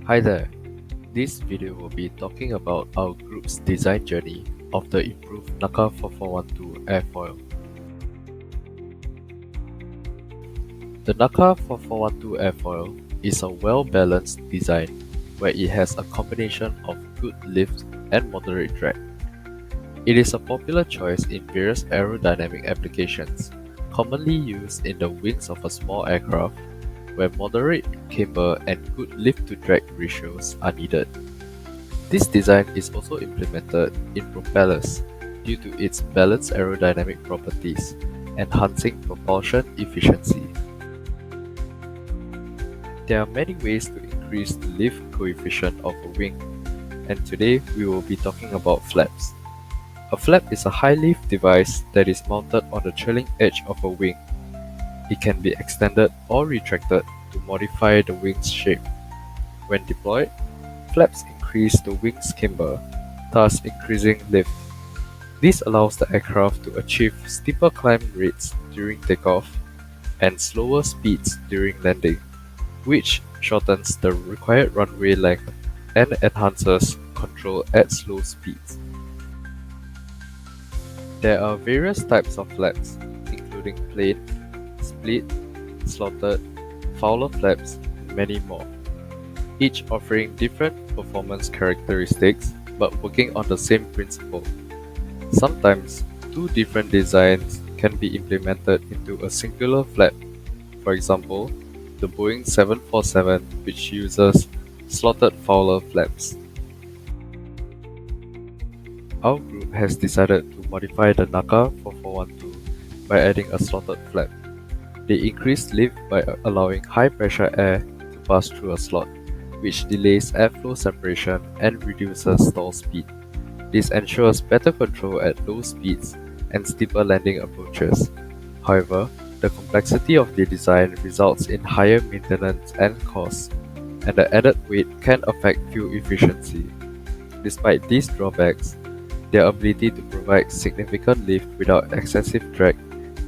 Hi there, this video will be talking about our group's design journey of the improved NACA4412 airfoil. The NACA4412 airfoil is a well-balanced design where it has a combination of good lift and moderate drag. It is a popular choice in various aerodynamic applications, commonly used in the wings of a small aircraft, where moderate camber and good lift-to-drag ratios are needed. This design is also implemented in propellers due to its balanced aerodynamic properties, enhancing propulsion efficiency. There are many ways to increase the lift coefficient of a wing, and today we will be talking about flaps. A flap is a high-lift device that is mounted on the trailing edge of a wing. It can be extended or retracted to modify the wing's shape. When deployed, flaps increase the wing's camber, thus increasing lift. This allows the aircraft to achieve steeper climb rates during takeoff and slower speeds during landing, which shortens the required runway length and enhances control at slow speeds. There are various types of flaps, including plain, split, slotted, Fowler flaps, and many more, each offering different performance characteristics but working on the same principle. Sometimes, two different designs can be implemented into a singular flap. For example, the Boeing 747, which uses slotted Fowler flaps. Our group has decided to modify the NACA4412 by adding a slotted flap. They increase lift by allowing high-pressure air to pass through a slot, which delays airflow separation and reduces stall speed. This ensures better control at low speeds and steeper landing approaches. However, the complexity of the design results in higher maintenance and costs, and the added weight can affect fuel efficiency. Despite these drawbacks, their ability to provide significant lift without excessive drag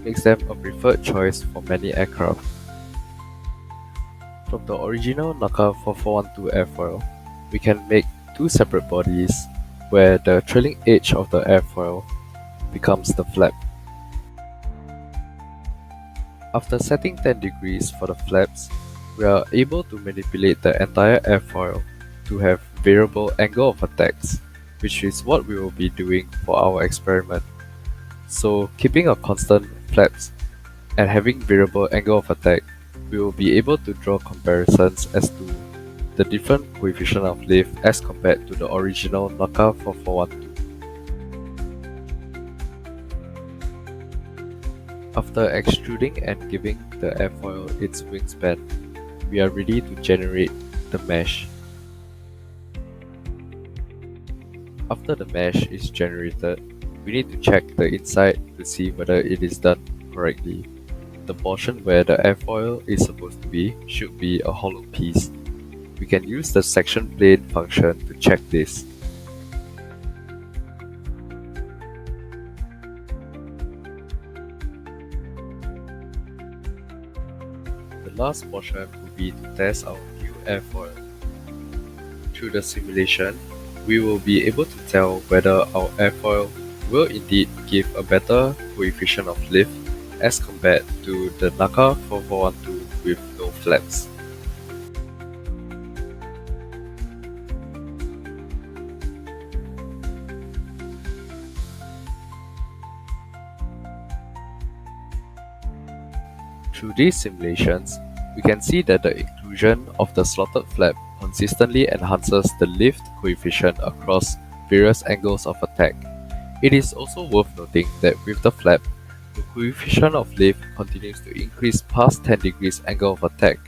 makes them a preferred choice for many aircraft. From the original NACA4412 airfoil, we can make two separate bodies where the trailing edge of the airfoil becomes the flap. After setting 10 degrees for the flaps, we are able to manipulate the entire airfoil to have variable angle of attacks, which is what we will be doing for our experiment. So, keeping a constant flaps and having variable angle of attack, we will be able to draw comparisons as to the different coefficient of lift as compared to the original NACA4412. After extruding and giving the airfoil its wingspan, we are ready to generate the mesh. After the mesh is generated, we need to check the inside to see whether it is done correctly. The portion where the airfoil is supposed to be should be a hollow piece. We can use the section plane function to check this. The last portion will be to test our new airfoil. Through the simulation, we will be able to tell whether our airfoil will indeed give a better coefficient of lift as compared to the NACA4412 with no flaps. Through these simulations, we can see that the inclusion of the slotted flap consistently enhances the lift coefficient across various angles of attack. It is also worth noting that with the flap, the coefficient of lift continues to increase past 10 degrees angle of attack,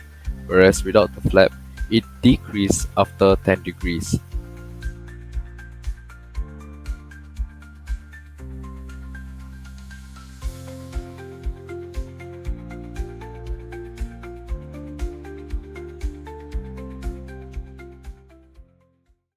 whereas without the flap, it decreases after 10 degrees.